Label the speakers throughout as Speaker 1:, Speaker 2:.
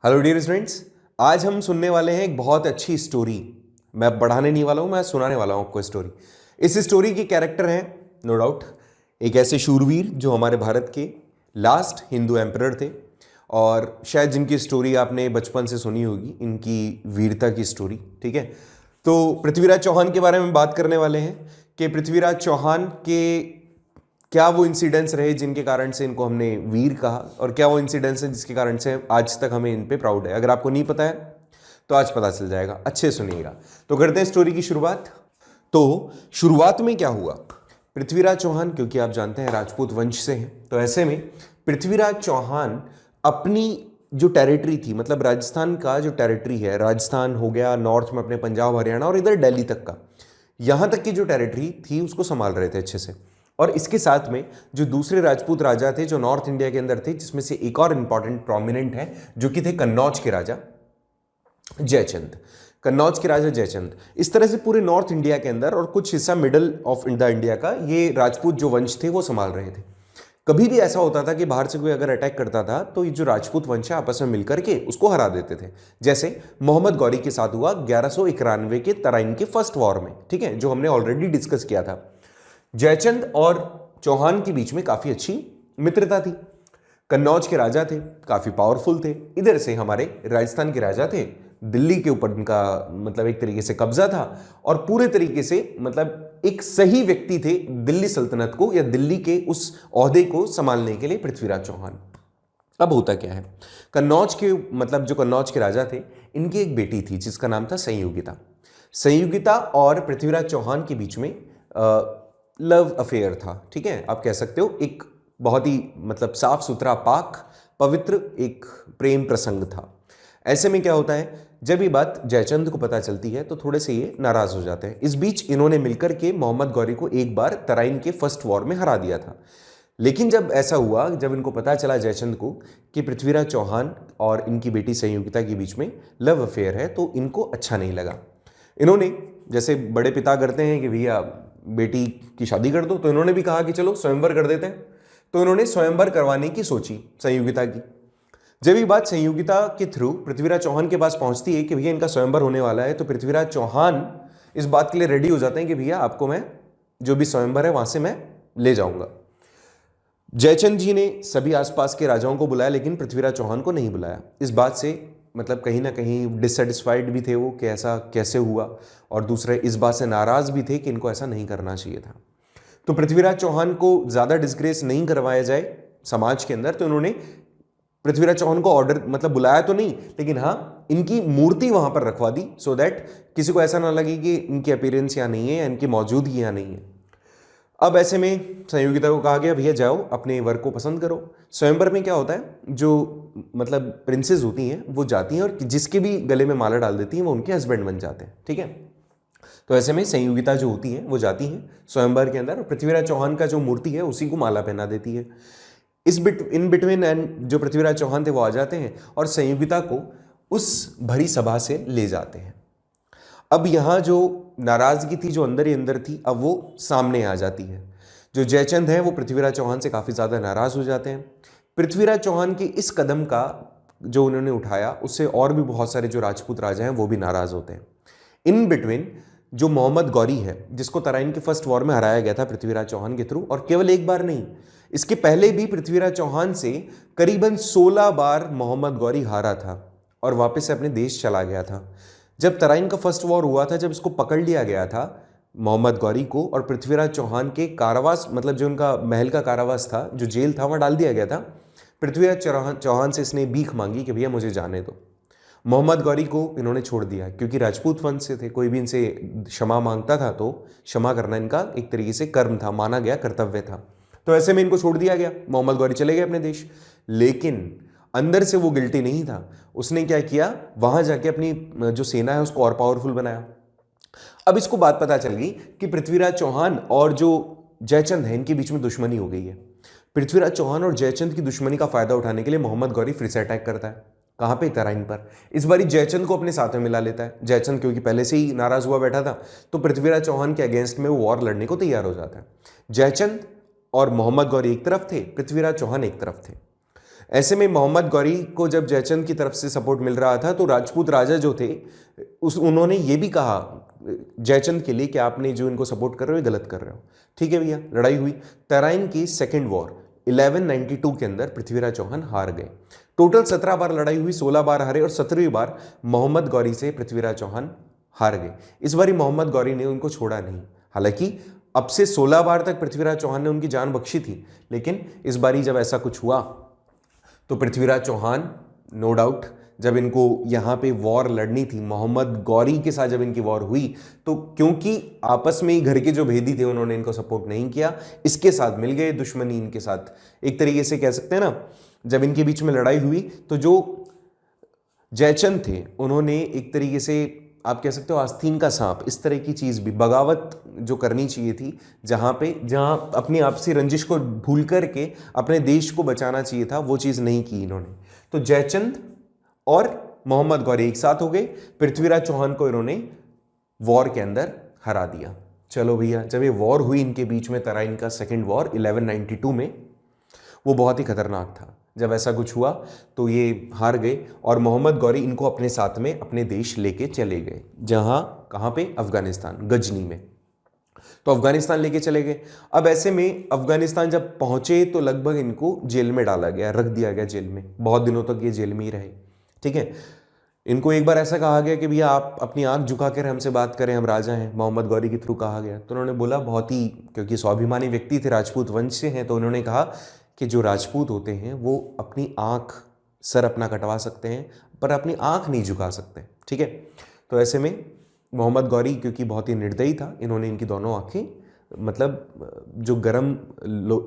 Speaker 1: Hello dear students. आज हम सुनने वाले हैं एक बहुत अच्छी स्टोरी। मैं पढ़ाने नहीं वाला हूं, मैं सुनाने वाला हूं आपको स्टोरी। इस स्टोरी के कैरेक्टर हैं नो डाउट एक ऐसे शूरवीर जो हमारे भारत के लास्ट हिंदू एम्परर थे और शायद जिनकी स्टोरी आपने बचपन से सुनी होगी, इनकी वीरता की स्टोरी। ठीक है, तो पृथ्वीराज चौहान के बारे में बात करने वाले हैं कि पृथ्वीराज चौहान के क्या वो इंसिडेंट्स रहे जिनके कारण से इनको हमने वीर कहा, और क्या वो इंसिडेंट्स हैं जिसके कारण से आज तक हमें इन पे प्राउड है। अगर आपको नहीं पता है तो आज पता चल जाएगा, अच्छे सुनिएगा। तो करते हैं स्टोरी की शुरुआत। तो शुरुआत में क्या हुआ, पृथ्वीराज चौहान क्योंकि आप जानते हैं राजपूत वंश से हैं, तो ऐसे में पृथ्वीराज चौहान अपनी जो टेरिटरी थी, मतलब राजस्थान का जो टेरिटरी है, राजस्थान हो गया, नॉर्थ में अपने पंजाब हरियाणा और इधर दिल्ली तक का, यहां तक की जो टेरिटरी थी उसको संभाल रहे थे अच्छे से। और इसके साथ में जो दूसरे राजपूत राजा थे जो नॉर्थ इंडिया के अंदर थे, जिसमें से एक और इंपॉर्टेंट प्रोमिनेंट है जो कि थे कन्नौज के राजा जयचंद। कन्नौज के राजा जयचंद, इस तरह से पूरे नॉर्थ इंडिया के अंदर और कुछ हिस्सा मिडल ऑफ द इंडिया का ये राजपूत जो वंश थे वो संभाल रहे थे। कभी भी ऐसा होता था कि बाहर से कोई अगर अटैक करता था तो ये जो राजपूत वंश है आपस में मिलकर के उसको हरा देते थे। जैसे मोहम्मद गौरी के साथ हुआ 1191 के तराइन के फर्स्ट वॉर में, ठीक है, जो हमने ऑलरेडी डिस्कस किया था। जयचंद और चौहान के बीच में काफी अच्छी मित्रता थी। कन्नौज के राजा थे, काफी पावरफुल थे। इधर से हमारे राजस्थान के राजा थे, दिल्ली के ऊपर इनका मतलब एक तरीके से कब्जा था और पूरे तरीके से मतलब एक सही व्यक्ति थे दिल्ली सल्तनत को या दिल्ली के उस ओहदे को संभालने के लिए पृथ्वीराज चौहान। अब होता क्या है, कन्नौज के मतलब जो कन्नौज के राजा थे, इनकी एक बेटी थी जिसका नाम था संयुगिता। संयुगिता और पृथ्वीराज चौहान के बीच में लव अफेयर था। ठीक है, आप कह सकते हो एक बहुत ही मतलब साफ सुथरा पाक पवित्र एक प्रेम प्रसंग था। ऐसे में क्या होता है, जब ये बात जयचंद को पता चलती है तो थोड़े से ये नाराज हो जाते हैं। इस बीच इन्होंने मिलकर के मोहम्मद गौरी को एक बार तराइन के फर्स्ट वॉर में हरा दिया था। लेकिन जब ऐसा हुआ, जब इनको पता चला जयचंद को कि पृथ्वीराज चौहान और इनकी बेटी संयुक्ता के बीच में लव अफेयर है, तो इनको अच्छा नहीं लगा। इन्होंने जैसे बड़े पिता करते हैं कि भैया बेटी की शादी कर दो, तो इन्होंने भी कहा कि चलो स्वयंवर कर देते हैं। तो इन्होंने स्वयंवर करवाने की सोची संयुगिता की। जब ये बात संयुगिता के थ्रू पृथ्वीराज चौहान के पास पहुंचती है कि भैया इनका स्वयंवर होने वाला है, तो पृथ्वीराज चौहान इस बात के लिए रेडी हो जाते हैं कि भैया आपको मैं जो भी स्वयंवर है वहां से मैं ले जाऊंगा। जयचंद जी ने सभी आसपास के राजाओं को बुलाया, लेकिन पृथ्वीराज चौहान को नहीं बुलाया। इस बात से मतलब कहीं ना कहीं डिससेटिस्फाइड भी थे वो कि ऐसा कैसे हुआ, और दूसरे इस बात से नाराज भी थे कि इनको ऐसा नहीं करना चाहिए था। तो पृथ्वीराज चौहान को ज्यादा डिस्ग्रेस नहीं करवाया जाए समाज के अंदर, तो इन्होंने पृथ्वीराज चौहान को ऑर्डर मतलब बुलाया तो नहीं, लेकिन हाँ इनकी मूर्ति वहां पर रखवा दी, सो दैट किसी को ऐसा ना लगे कि इनकी अपीयरेंस यहाँ नहीं है या इनकी मौजूदगी यहाँ नहीं है। अब ऐसे में संयोगिता को कहा गया भैया जाओ अपने वर को पसंद करो। स्वयंवर में क्या होता है, जो मतलब प्रिंसेस होती हैं वो जाती हैं और जिसके भी गले में माला डाल देती हैं वो उनके हस्बैंड बन जाते हैं। ठीक है, तो ऐसे में संयोगिता जो होती है वो जाती हैं स्वयंवर के अंदर और पृथ्वीराज चौहान का जो मूर्ति है उसी को माला पहना देती है। इन बिटवीन एंड जो पृथ्वीराज चौहान थे वो आ जाते हैं और संयोगिता को उस भरी सभा से ले जाते हैं। अब यहां जो नाराजगी थी जो अंदर ही अंदर थी, अब वो सामने आ जाती है। जो जयचंद है वो पृथ्वीराज चौहान से काफी ज्यादा नाराज हो जाते हैं। पृथ्वीराज चौहान के इस कदम का जो उन्होंने उठाया उससे और भी बहुत सारे जो राजपूत राजा हैं वो भी नाराज होते हैं। इन बिटवीन जो मोहम्मद गौरी है, जिसको तराइन के फर्स्ट वॉर में हराया गया था पृथ्वीराज चौहान के थ्रू, और केवल एक बार नहीं, इसके पहले भी पृथ्वीराज चौहान से करीबन 16 बार मोहम्मद गौरी हारा था और वापस से अपने देश चला गया था। जब तराइन का फर्स्ट वॉर हुआ था, जब इसको पकड़ लिया गया था मोहम्मद गौरी को और पृथ्वीराज चौहान के कारावास मतलब जो उनका महल का कारावास था, जो जेल था, वहां डाल दिया गया था। पृथ्वीराज चौहान से इसने भीख मांगी कि भैया मुझे जाने दो। मोहम्मद गौरी को इन्होंने छोड़ दिया क्योंकि राजपूत वंश से थे, कोई भी इनसे क्षमा मांगता था तो क्षमा करना इनका एक तरीके से कर्म था, माना गया कर्तव्य था। तो ऐसे में इनको छोड़ दिया गया, मोहम्मद गौरी चले गए अपने देश। लेकिन अंदर से वो गिल्टी नहीं था, उसने क्या किया, वहां जाके अपनी जो सेना है उसको और पावरफुल बनाया। अब इसको बात पता चल गई कि पृथ्वीराज चौहान और जो जयचंद है इनके बीच में दुश्मनी हो गई है। पृथ्वीराज चौहान और जयचंद की दुश्मनी का फायदा उठाने के लिए मोहम्मद गौरी फिर से अटैक करता है। कहां पे, तराइन पर। इस बारी जयचंद को अपने साथ में मिला लेता है। जयचंद क्योंकि पहले से ही नाराज हुआ बैठा था, तो पृथ्वीराज चौहान के अगेंस्ट में वो वॉर लड़ने को तैयार हो जाता है। जयचंद और मोहम्मद गौरी एक तरफ थे, पृथ्वीराज चौहान एक तरफ थे। ऐसे में मोहम्मद गौरी को जब जयचंद की तरफ से सपोर्ट मिल रहा था तो राजपूत राजा जो थे उन्होंने ये भी कहा जयचंद के लिए कि आपने जो इनको सपोर्ट कर रहे हो ये गलत कर रहे हो। ठीक है भैया, लड़ाई हुई। तराइन की सेकेंड वॉर 1192 के अंदर पृथ्वीराज चौहान हार गए। टोटल 17 बार लड़ाई हुई, 16 बार हारे और 17वीं बार मोहम्मद गौरी से पृथ्वीराज चौहान हार गए। इस बारी मोहम्मद गौरी ने उनको छोड़ा नहीं। हालांकि अब से 16 बार तक पृथ्वीराज चौहान ने उनकी जान बख्शी थी, लेकिन इस बारी जब ऐसा कुछ हुआ तो पृथ्वीराज चौहान नो डाउट जब इनको यहाँ पे वॉर लड़नी थी, मोहम्मद गौरी के साथ जब इनकी वॉर हुई तो क्योंकि आपस में ही घर के जो भेदी थे उन्होंने इनको सपोर्ट नहीं किया, इसके साथ मिल गए, दुश्मनी इनके साथ। एक तरीके से कह सकते हैं ना, जब इनके बीच में लड़ाई हुई तो जो जयचंद थे उन्होंने एक तरीके से आप कह सकते हो आस्तीन का सांप, इस तरह की चीज़ भी, बगावत जो करनी चाहिए थी, जहाँ अपनी आपसी रंजिश को भूल करके अपने देश को बचाना चाहिए था, वो चीज़ नहीं की इन्होंने। तो जयचंद और मोहम्मद गौरी एक साथ हो गए, पृथ्वीराज चौहान को इन्होंने वॉर के अंदर हरा दिया। चलो भैया, जब ये वॉर हुई इनके बीच में, तराइन का सेकेंड वॉर 1192 में, वो बहुत ही खतरनाक था। जब ऐसा कुछ हुआ तो ये हार गए और मोहम्मद गौरी इनको अपने साथ में अपने देश लेके चले गए, जहाँ कहाँ पे, अफगानिस्तान, गजनी में। तो अफगानिस्तान लेके चले गए। अब ऐसे में अफगानिस्तान जब पहुंचे तो लगभग इनको जेल में डाला गया, रख दिया गया जेल में। बहुत दिनों तक ये जेल में ही रहे। ठीक है, इनको एक बार ऐसा कहा गया कि भैया आप अपनी आंख झुका कर हमसे बात करें, हम राजा हैं, मोहम्मद गौरी के थ्रू कहा गया। तो उन्होंने बोला, बहुत ही, क्योंकि स्वाभिमानी व्यक्ति थे, राजपूत वंश से हैं, तो उन्होंने कहा कि जो राजपूत होते हैं वो अपनी आंख, सर अपना कटवा सकते हैं पर अपनी आंख नहीं झुका सकते। ठीक है, तो ऐसे में मोहम्मद गौरी क्योंकि बहुत ही निर्दयी था, इन्होंने इनकी दोनों आंखें, मतलब जो गर्म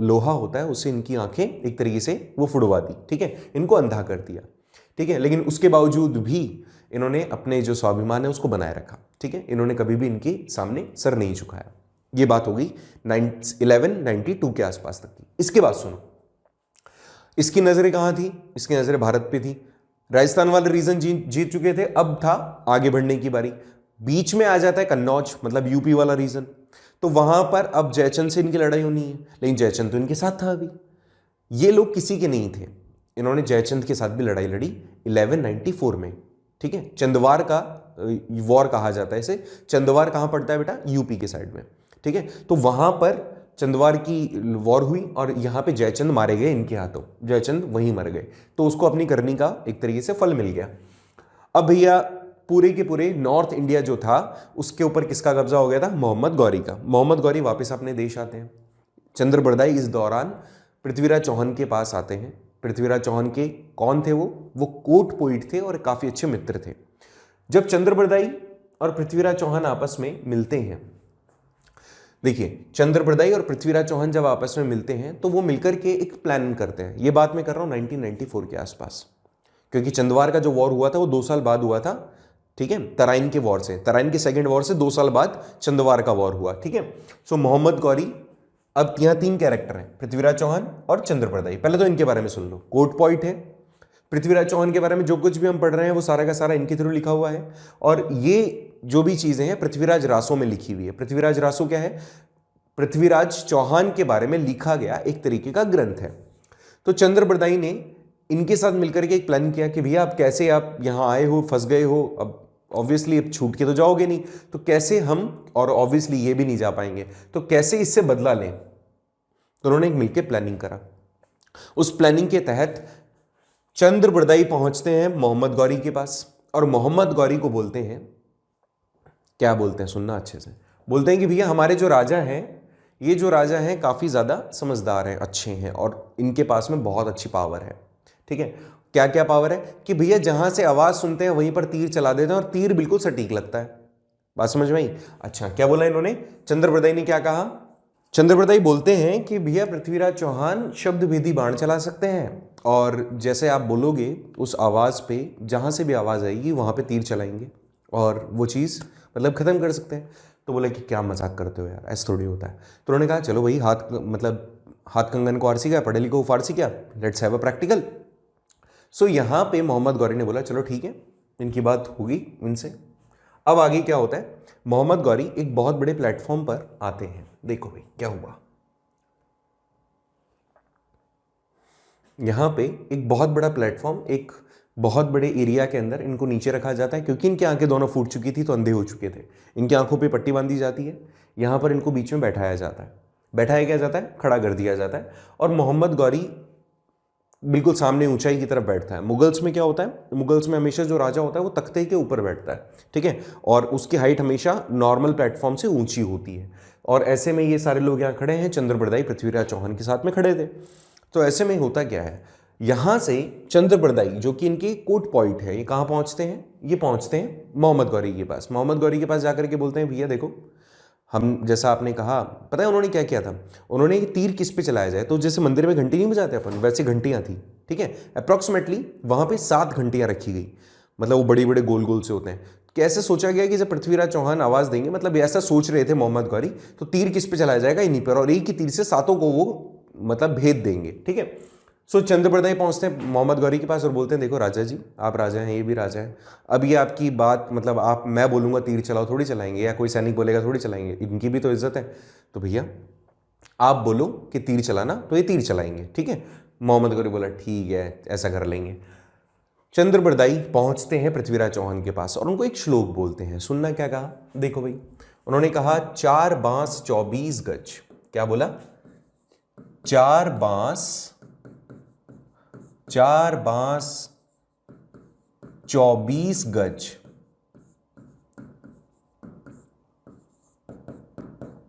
Speaker 1: लोहा होता है उससे इनकी आंखें एक तरीके से वो फुड़वा दी। ठीक है, इनको अंधा कर दिया। ठीक है, लेकिन उसके बावजूद भी इन्होंने अपने जो स्वाभिमान है उसको बनाए रखा। ठीक है, इन्होंने कभी भी इनके सामने सर नहीं झुकाया। ये बात हो गई 1192 के आसपास तक की। इसके बाद सुनो, इसकी नजरें कहां थी? इसकी नजरें भारत पे थी। राजस्थान वाले रीजन जीत चुके थे, अब था आगे बढ़ने की बारी। बीच में आ जाता है कन्नौज, मतलब यूपी वाला रीजन। तो वहां पर अब जयचंद से इनकी लड़ाई होनी है, लेकिन जयचंद तो इनके साथ था अभी। ये लोग किसी के नहीं थे, इन्होंने जयचंद के साथ भी लड़ाई लड़ी 1194 में। ठीक है, चंदवार का वॉर कहा जाता है इसे। चंदवार कहां पड़ता है बेटा? यूपी के साइड में। ठीक है, तो वहां पर चंदवार की वॉर हुई और यहां पे जयचंद मारे गए इनके हाथों, जयचंद वहीं मर गए। तो उसको अपनी करनी का एक तरीके से फल मिल गया। अब भैया पूरे के पूरे नॉर्थ इंडिया जो था उसके ऊपर किसका कब्जा हो गया था? मोहम्मद गौरी का। मोहम्मद गौरी वापस अपने देश आते हैं। चंद्रबरदाई इस दौरान पृथ्वीराज चौहान के पास आते हैं। पृथ्वीराज चौहान के कौन थे? वो कोर्ट पोइट थे और काफी अच्छे मित्र थे। जब चंद्रबरदाई और पृथ्वीराज चौहान आपस में मिलते हैं, देखिए चंद्रबरदाई और पृथ्वीराज चौहान जब आपस में मिलते हैं तो वो मिलकर के एक प्लान करते हैं। ये बात मैं कर रहा हूं 1994 के आसपास, क्योंकि चंदवार का जो वॉर हुआ था वो 2 साल बाद हुआ था। ठीक है, तराइन के वॉर से, तराइन के सेकेंड वॉर से 2 साल बाद चंदवार का वॉर हुआ। ठीक है, सो मोहम्मद गौरी, अब यहाँ 3 कैरेक्टर हैं, पृथ्वीराज चौहान और चंद्रबरदाई। पहले तो इनके बारे में सुन लो। कोर्ट पॉइंट है, पृथ्वीराज चौहान के बारे में जो कुछ भी हम पढ़ रहे हैं वो सारा का सारा इनके थ्रू लिखा हुआ है। और ये जो भी चीजें हैं पृथ्वीराज रासों में लिखी हुई है। पृथ्वीराज रासों क्या है? पृथ्वीराज चौहान के बारे में लिखा गया एक तरीके का ग्रंथ है। तो चंद्रबरदाई ने इनके साथ मिलकर के एक प्लान किया कि भैया आप कैसे, आप यहाँ आए हो, फंस गए हो, अब ऑब्वियसली अब छूट के तो जाओगे नहीं, तो कैसे हम, और ऑब्वियसली ये भी नहीं जा पाएंगे, तो कैसे इससे बदला लें। तो उन्होंने एक मिलकर प्लानिंग करा। उस प्लानिंग के तहत चंद्रबरदाई पहुंचते हैं मोहम्मद गौरी के पास और मोहम्मद गौरी को बोलते हैं, क्या बोलते हैं सुनना अच्छे से, बोलते हैं कि भैया हमारे जो राजा हैं, ये जो राजा हैं काफी ज्यादा समझदार हैं, अच्छे हैं और इनके पास में बहुत अच्छी पावर है। ठीक है, क्या क्या पावर है? कि भैया जहां से आवाज सुनते हैं वहीं पर तीर चला देते हैं और तीर बिल्कुल सटीक लगता है। बात समझ में आई? अच्छा, क्या बोला इन्होंने? चंद्रबरदाई ने क्या कहा? चंद्रबरदाई बोलते हैं कि भैया पृथ्वीराज चौहान शब्द भेदी बाण चला सकते हैं और जैसे आप बोलोगे उस आवाज पे, जहां से भी आवाज आएगी वहां पे तीर चलाएंगे और वो चीज मतलब खत्म कर सकते हैं। तो बोले कि क्या मजाक करते हो यार, ऐसा थोड़ी होता है। तो उन्होंने कहा चलो भाई, हाथ कंगन को आरसी क्या, पढ़े लिखो को फारसी क्या, लेट्स हैव अ प्रैक्टिकल। सो यहाँ पे मोहम्मद गौरी ने बोला चलो ठीक है, इनकी बात होगी इनसे। अब आगे क्या होता है? मोहम्मद गौरी एक बहुत बड़े प्लेटफॉर्म पर आते हैं। देखो भाई क्या हुआ। यहाँ पे एक बहुत बड़ा प्लेटफॉर्म, एक बहुत बड़े एरिया के अंदर इनको नीचे रखा जाता है, क्योंकि इनकी आंखें दोनों फूट चुकी थी तो अंधे हो चुके थे। इनकी आंखों पे पट्टी बांधी जाती है, यहाँ पर इनको बीच में बैठाया जाता है। बैठाया क्या जाता है? खड़ा कर दिया जाता है। और मोहम्मद गौरी बिल्कुल सामने ऊंचाई की तरफ बैठता है। मुगल्स में क्या होता है, मुगल्स में हमेशा जो राजा होता है वो तख्ते के ऊपर बैठता है, ठीक है, और उसकी हाइट हमेशा नॉर्मल प्लेटफॉर्म से ऊंची होती है। और ऐसे में ये सारे लोग यहाँ खड़े हैं, चंद्रबरदाई पृथ्वीराज चौहान के साथ में खड़े थे। तो ऐसे में होता क्या है, यहाँ से चंद्रबरदाई जो कि इनके कोर्ट पॉइंट है, ये कहाँ पहुँचते हैं? ये पहुँचते हैं मोहम्मद गौरी के पास। मोहम्मद गौरी के पास जाकर के बोलते हैं, भैया देखो, हम जैसा आपने कहा, पता है उन्होंने क्या किया था? उन्होंने तीर किस पे चलाया जाए, तो जैसे मंदिर में घंटी नहीं बजाते अपन, वैसे घंटियाँ थी, ठीक है। अप्रॉक्सीमेटली वहाँ पे 7 घंटियाँ रखी गई, मतलब वो बड़े बड़े गोल गोल से होते हैं। कैसे सोचा गया कि जब पृथ्वीराज चौहान आवाज़ देंगे, मतलब ऐसा सोच रहे थे मोहम्मद गौरी, तो तीर किस पे चलाया जाएगा? इन्हीं पर, और एक ही तीर से 7 को वो मतलब भेद देंगे, ठीक है। सो चंद्रबरदाई पहुंचते हैं मोहम्मद गौरी के पास और बोलते हैं, देखो राजा जी, आप राजा हैं, ये भी राजा है, अब ये आपकी बात, मतलब आप, मैं बोलूँगा तीर चलाओ थोड़ी चलाएंगे, या कोई सैनिक बोलेगा थोड़ी चलाएंगे, इनकी भी तो इज्जत है। तो भैया आप बोलो कि तीर चलाना, तो ये तीर चलाएंगे, ठीक है। मोहम्मद गौरी बोला ठीक है, ऐसा कर लेंगे। चंद्रबरदाई पहुंचते हैं पृथ्वीराज चौहान के पास और उनको एक श्लोक बोलते हैं। सुनना क्या कहा, देखो भाई, उन्होंने कहा 4 बांस 24 गज। क्या बोला? 4 बांस 24 गज,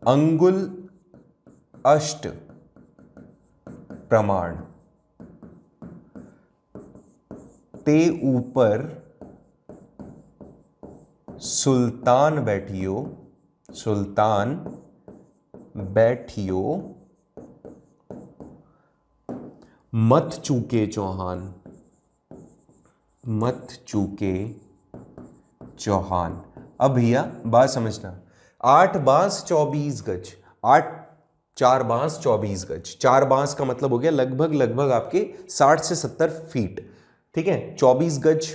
Speaker 1: अंगुल अष्ट प्रमाण, ते ऊपर सुल्तान बैठियो, सुल्तान बैठियो, मत चूके चौहान, मत चूके चौहान। अब भैया बात समझना, 8 बांस 24 गज, 4 बांस 24 गज, 4 बांस का मतलब हो गया लगभग आपके 60 से 70 फीट, ठीक है। 24 गज,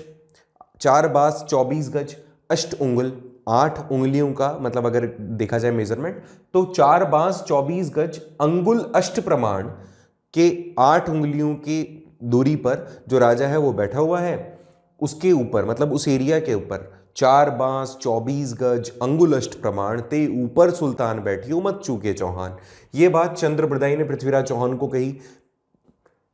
Speaker 1: 4 बांस 24 गज, अष्ट उंगल, 8 उंगलियों का मतलब अगर देखा जाए मेजरमेंट, तो 4 बांस 24 गज, अंगुल अष्ट प्रमाण के 8 उंगलियों की दूरी पर जो राजा है वो बैठा हुआ है। उसके ऊपर मतलब उस एरिया के ऊपर 4 बांस 24 गज, अंगुल अष्ट प्रमाण, ते ऊपर सुल्तान बैठियो, मत चूके चौहान। ये बात चंद्रबरदाई ने पृथ्वीराज चौहान को कही।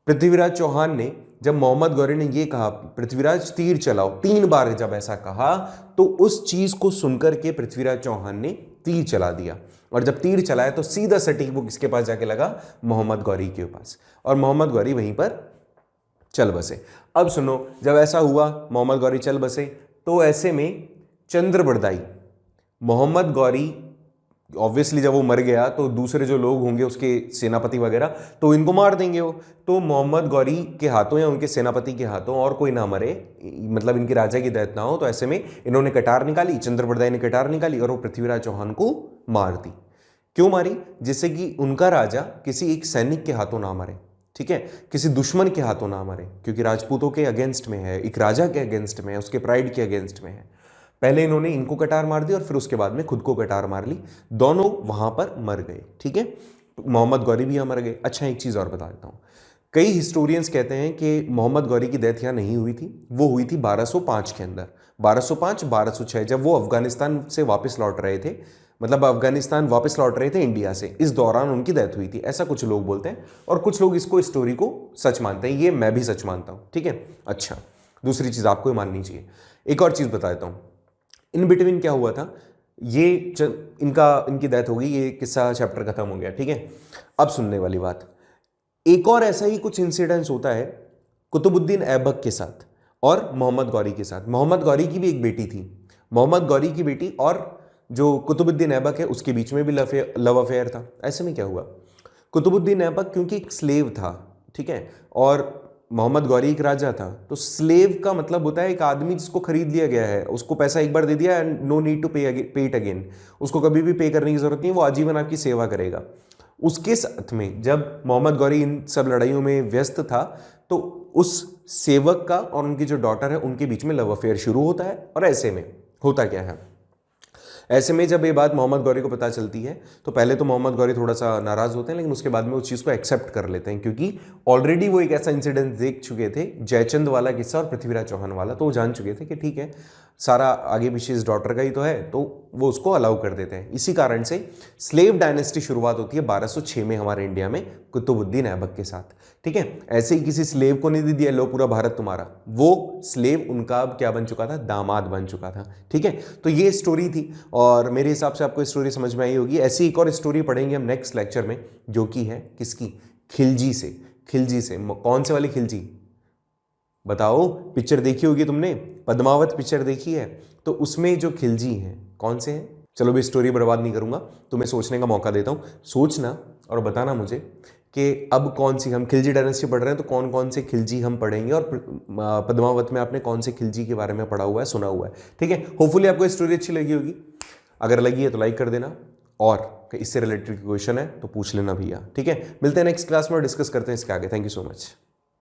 Speaker 1: पृथ्वीराज चौहान ने, जब मोहम्मद गौरी ने ये कहा पृथ्वीराज तीर चलाओ, 3 बार जब ऐसा कहा, तो उस चीज को सुनकर के पृथ्वीराज चौहान ने तीर चला दिया। और जब तीर चलाया तो सीधा सटीक वो किसके पास जाके लगा? मोहम्मद गौरी के पास। और मोहम्मद गौरी वहीं पर चल बसे। अब सुनो, जब ऐसा हुआ मोहम्मद गौरी चल बसे, तो ऐसे में चंद्रबरदाई, मोहम्मद गौरी ऑब्वियसली जब वो मर गया तो दूसरे जो लोग होंगे उसके सेनापति वगैरह, तो इनको मार देंगे वो। तो मोहम्मद गौरी के हाथों या उनके सेनापति के हाथों और कोई ना मरे, मतलब इनके राजा की डेथ ना हो, तो ऐसे में इन्होंने कटार निकाली, चंद्रबरदाई ने कटार निकाली और वो पृथ्वीराज चौहान को मार दी। क्यों मारी? जिससे कि उनका राजा किसी एक सैनिक के हाथों ना मरे, ठीक है, किसी दुश्मन के हाथों ना मरे, क्योंकि राजपूतों के अगेंस्ट में है, एक राजा के अगेंस्ट में है, उसके प्राइड के अगेंस्ट में है। पहले इन्होंने इनको कटार मार दी और फिर उसके बाद में खुद को कटार मार ली। दोनों वहां पर मर गए, ठीक है। मोहम्मद गौरी भी यहाँ मर गए। अच्छा, एक चीज़ और बता देता हूँ, कई हिस्टोरियंस कहते हैं कि मोहम्मद गौरी की डेथ यहाँ नहीं हुई थी, वो हुई थी 1205 के अंदर, 1205-1206, जब वो अफगानिस्तान से वापस लौट रहे थे, मतलब अफगानिस्तान वापस लौट रहे थे इंडिया से, इस दौरान उनकी डेथ हुई थी, ऐसा कुछ लोग बोलते हैं। और कुछ लोग इसको स्टोरी को सच मानते हैं, ये मैं भी सच मानता हूँ, ठीक है। अच्छा, दूसरी चीज़ आपको ये माननी चाहिए। एक और चीज़ बता देता हूँ, इन बिटवीन क्या हुआ था, ये इनकी डेथ हो गई, ये किस्सा चैप्टर खत्म हो गया, ठीक है। अब सुनने वाली बात, एक और ऐसा ही कुछ इंसिडेंस होता है कुतुबुद्दीन ऐबक के साथ और मोहम्मद गौरी के साथ। मोहम्मद गौरी की भी एक बेटी थी, मोहम्मद गौरी की बेटी और जो कुतुबुद्दीन ऐबक है उसके बीच में भी लव अफेयर था। ऐसे में क्या हुआ, कुतुबुद्दीन ऐबक क्योंकि एक स्लेव था, ठीक है, और मोहम्मद गौरी एक राजा था, तो स्लेव का मतलब होता है एक आदमी जिसको खरीद लिया गया है, उसको पैसा एक बार दे दिया एंड नो नीड टू पे इट अगेन, उसको कभी भी पे करने की जरूरत नहीं, वो आजीवन आपकी सेवा करेगा। उसके साथ में जब मोहम्मद गौरी इन सब लड़ाइयों में व्यस्त था, तो उस सेवक का और उनकी जो डॉटर है उनके बीच में लव अफेयर शुरू होता है। और ऐसे में होता क्या है, ऐसे में जब ये बात मोहम्मद गौरी को पता चलती है तो पहले तो मोहम्मद गौरी थोड़ा सा नाराज होते हैं, लेकिन उसके बाद में उस चीज़ को एक्सेप्ट कर लेते हैं, क्योंकि ऑलरेडी वो एक ऐसा इंसिडेंट देख चुके थे, जयचंद वाला किस्सा और पृथ्वीराज चौहान वाला, तो वो जान चुके थे कि ठीक है सारा आगे पीछे इस डॉटर का ही तो है, तो वो उसको अलाउ कर देते हैं। इसी कारण से स्लेव डायनेस्टी शुरुआत होती है 1206 में हमारे इंडिया में कुतुबुद्दीन ऐबक के साथ। ठीक है, ऐसे ही किसी स्लेव को नहीं दे दिया लो पूरा भारत तुम्हारा, वो स्लेव उनका अब क्या बन चुका था, दामाद बन चुका था। ठीक है, तो ये स्टोरी थी और मेरे हिसाब से आपको स्टोरी समझ में आई होगी। ऐसी एक और स्टोरी पढ़ेंगे हम नेक्स्ट लेक्चर में, जो कि है किसकी, खिलजी से। खिलजी से कौन से वाली खिलजी बताओ, पिक्चर देखी होगी तुमने, पद्मावत पिक्चर देखी है, तो उसमें जो खिलजी हैं कौन से हैं। चलो भी स्टोरी बर्बाद नहीं करूंगा, तुम्हें सोचने का मौका देता हूँ, सोचना और बताना मुझे कि अब कौन सी हम खिलजी डायनेस्टी पढ़ रहे हैं तो कौन कौन से खिलजी हम पढ़ेंगे, और पद्मावत में आपने कौन से खिलजी के बारे में पढ़ा हुआ है, सुना हुआ है। ठीक है, होपफुली आपको स्टोरी अच्छी लगी होगी, अगर लगी है तो लाइक कर देना, और इससे रिलेटेड क्वेश्चन है तो पूछ लेना भैया। ठीक है, मिलते हैं नेक्स्ट क्लास में और डिस्कस करते हैं इसके आगे। Thank you so much.